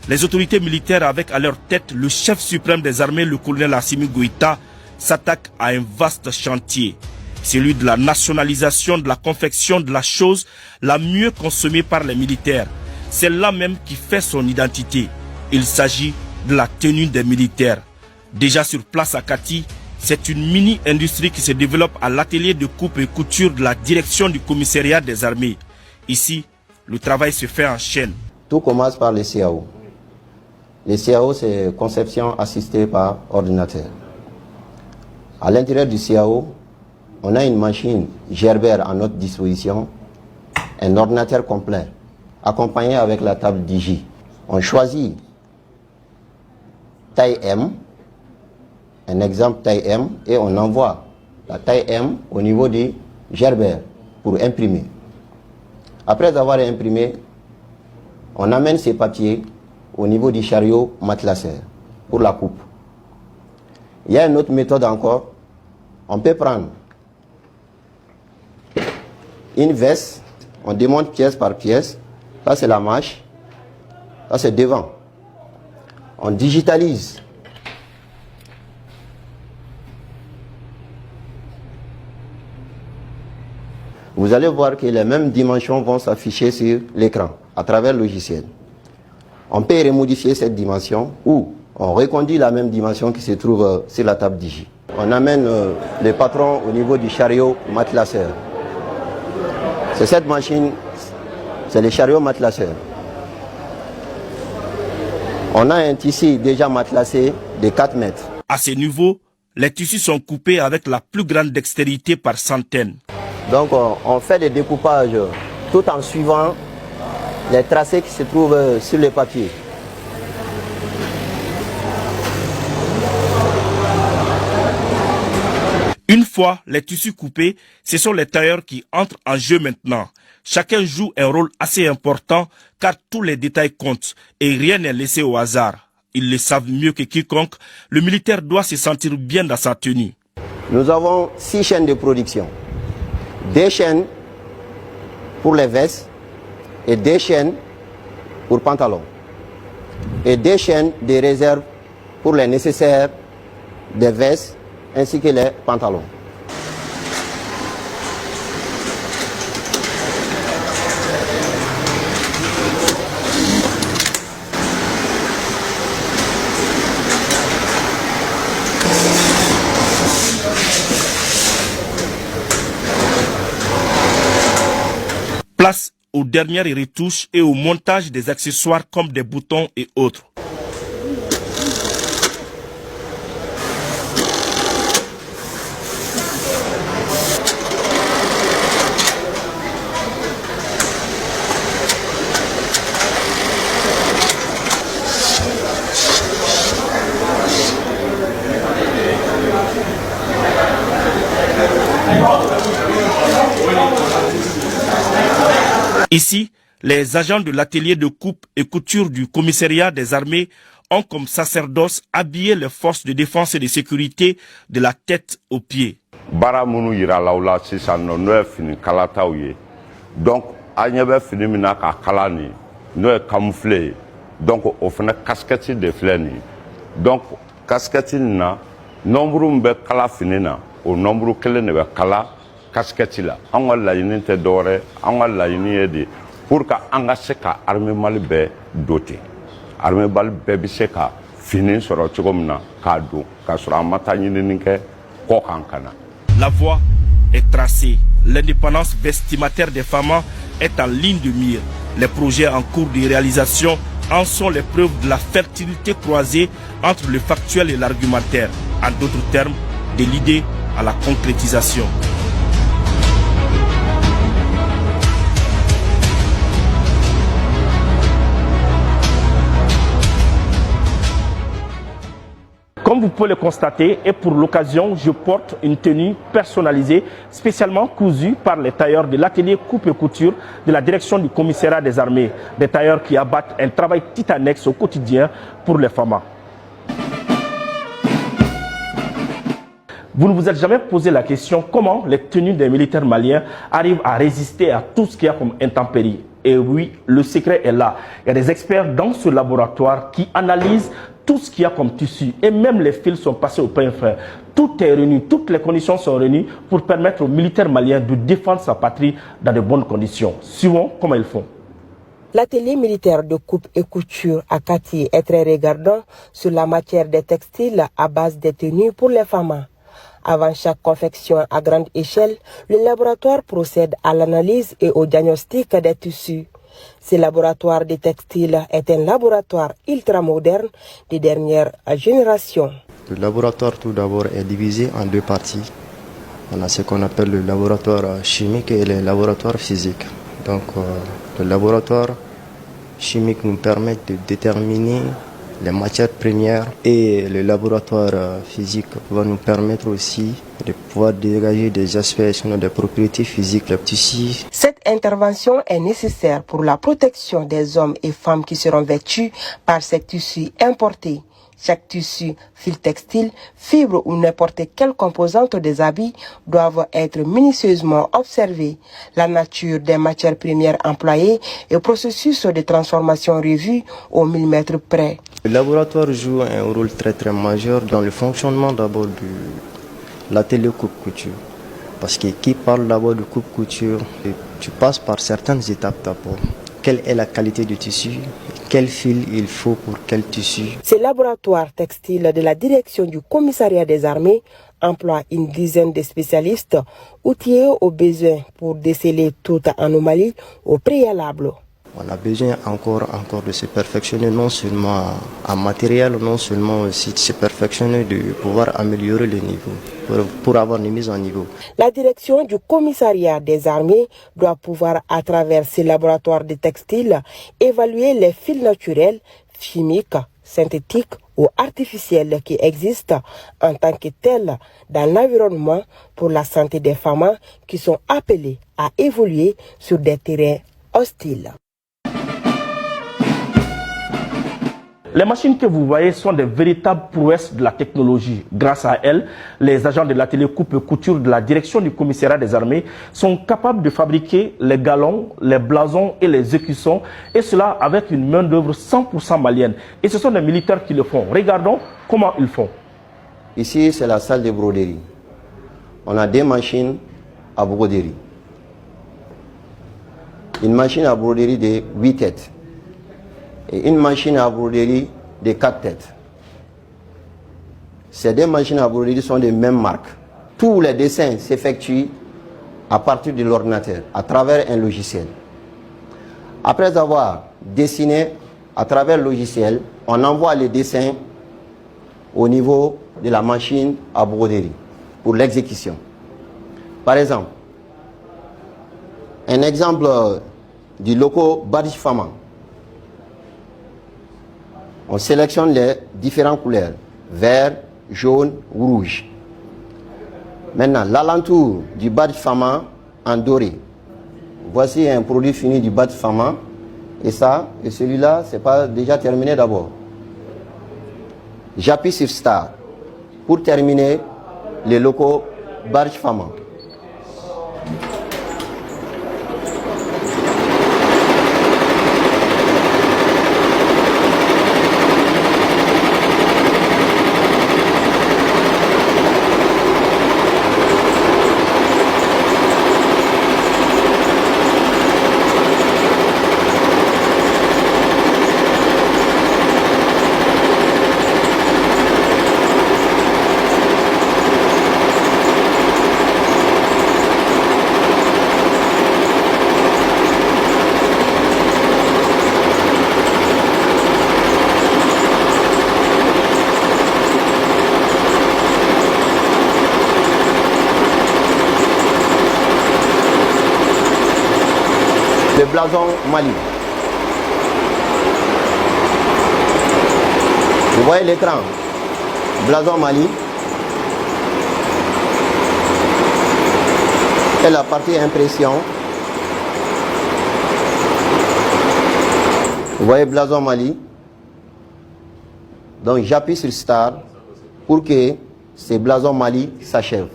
Les autorités militaires, avec à leur tête le chef suprême des armées, le colonel Assimi Goïta, s'attaquent à un vaste chantier. Celui de la nationalisation de la confection de la chose la mieux consommée par les militaires. C'est là même qui fait son identité. Il s'agit de la tenue des militaires. Déjà sur place à Kati, c'est une mini-industrie qui se développe à l'atelier de coupe et couture de la direction du commissariat des armées. Ici, le travail se fait en chaîne. Tout commence par les CAO. Les CAO, c'est conception assistée par ordinateur. À l'intérieur du CAO, on a une machine Gerber à notre disposition, un ordinateur complet, accompagné avec la table Digi. On choisit taille M, un exemple taille M, et on envoie la taille M au niveau du Gerber pour imprimer. Après avoir imprimé, on amène ces papiers au niveau du chariot matelasseur pour la coupe. Il y a une autre méthode encore. On peut prendre une veste, on démonte pièce par pièce. Là, c'est la manche. Là, c'est devant. On digitalise. Vous allez voir que les mêmes dimensions vont s'afficher sur l'écran à travers le logiciel. On peut remodifier cette dimension ou on reconduit la même dimension qui se trouve sur la table Digi. On amène les patrons au niveau du chariot matelasseur. C'est cette machine, c'est le chariot matelasseur. On a un tissu déjà matelassé de 4 mètres. À ce niveau, les tissus sont coupés avec la plus grande dextérité par centaines. Donc on fait des découpages tout en suivant les tracés qui se trouvent sur le papier. Une fois les tissus coupés, ce sont les tailleurs qui entrent en jeu maintenant. Chacun joue un rôle assez important car tous les détails comptent et rien n'est laissé au hasard. Ils le savent mieux que quiconque, le militaire doit se sentir bien dans sa tenue. Nous avons 6 chaînes de production. 2 chaînes pour les vestes et 2 chaînes pour pantalons. Et 2 chaînes de réserve pour les nécessaires des vestes ainsi que les pantalons. Place aux dernières retouches et au montage des accessoires comme des boutons et autres. Ici, les agents de l'atelier de coupe et couture du commissariat des armées ont comme sacerdoce habillé les forces de défense et de sécurité de la tête aux pieds. Donc, camouflé. Donc, on fait une casquette de flène. Donc, casquette na nombre de kala finina, au nombre de kala. Casquette là, on a la unité dorée, on a la unité pour que on a ce cas armée mal doté, armée mal bébé ka fini sur le chogomna cadeau, car sur la montagne n'inque kokankana. La voie est tracée. L'indépendance vestimentaire des femmes est en ligne de mire. Les projets en cours de réalisation en sont les preuves de la fertilité croisée entre le factuel et l'argumentaire. En d'autres termes, de l'idée à la concrétisation. Comme vous pouvez le constater, et pour l'occasion, je porte une tenue personnalisée, spécialement cousue par les tailleurs de l'atelier coupe et couture de la direction du commissariat des armées. Des tailleurs qui abattent un travail titanesque au quotidien pour les femmes. Vous ne vous êtes jamais posé la question comment les tenues des militaires maliens arrivent à résister à tout ce qu'il y a comme intempéries. Et oui, le secret est là. Il y a des experts dans ce laboratoire qui analysent tout ce qu'il y a comme tissu. Et même les fils sont passés au pain frère. Tout est réuni, toutes les conditions sont réunies pour permettre aux militaires maliens de défendre sa patrie dans de bonnes conditions. Suivons comment ils font. L'atelier militaire de coupe et couture à Kati est très regardant sur la matière des textiles à base des tenues pour les femmes. Avant chaque confection à grande échelle, le laboratoire procède à l'analyse et au diagnostic des tissus. Ce laboratoire de textiles est un laboratoire ultramoderne de dernière génération. Le laboratoire tout d'abord est divisé en deux parties. On a ce qu'on appelle le laboratoire chimique et le laboratoire physique. Donc le laboratoire chimique nous permet de déterminer les matières premières et le laboratoire physique va nous permettre aussi de pouvoir dégager des aspects, des propriétés physiques des tissus. Cette intervention est nécessaire pour la protection des hommes et femmes qui seront vêtus par ces tissus importés. Chaque tissu, fil textile, fibre ou n'importe quelle composante des habits doivent être minutieusement observés. La nature des matières premières employées et le processus de transformation revu au millimètre près. Le laboratoire joue un rôle très majeur dans le fonctionnement d'abord de l'atelier coupe-couture. Parce que qui parle d'abord de coupe-couture, tu passes par certaines étapes d'abord. Quelle est la qualité du tissu? Quel fil il faut pour quel tissu? Ce laboratoire textile de la direction du commissariat des armées emploie une dizaine de spécialistes outillés aux besoins pour déceler toute anomalie au préalable. On a besoin encore de se perfectionner, non seulement en matériel, non seulement aussi de se perfectionner, de pouvoir améliorer le niveau, pour avoir une mise en niveau. La direction du commissariat des armées doit pouvoir, à travers ces laboratoires de textiles, évaluer les fils naturels, chimiques, synthétiques ou artificiels qui existent en tant que tels dans l'environnement pour la santé des femmes qui sont appelées à évoluer sur des terrains hostiles. Les machines que vous voyez sont des véritables prouesses de la technologie. Grâce à elles, les agents de l'atelier coupe et couture de la direction du commissariat des armées sont capables de fabriquer les galons, les blasons et les écussons, et cela avec une main-d'œuvre 100% malienne. Et ce sont les militaires qui le font. Regardons comment ils font. Ici, c'est la salle de broderie. On a des machines à broderie. Une machine à broderie de 8 têtes. Et une machine à broderie de 4 têtes. Ces deux machines à broderie sont des mêmes marques. Tous les dessins s'effectuent à partir de l'ordinateur, à travers un logiciel. Après avoir dessiné à travers le logiciel, on envoie les dessins au niveau de la machine à broderie pour l'exécution. Par exemple, un exemple du logo Badji Fama. On sélectionne les différentes couleurs, vert, jaune, rouge. Maintenant, l'alentour du Badji Fama en doré. Voici un produit fini du Badji Fama. Et ça, et celui-là, c'est pas déjà terminé d'abord. J'appuie sur Start pour terminer les locaux Badji Fama. Le blason Mali. Vous voyez l'écran. Blason Mali. Et la partie impression. Vous voyez blason Mali. Donc j'appuie sur Start pour que ces blasons Mali s'achèvent.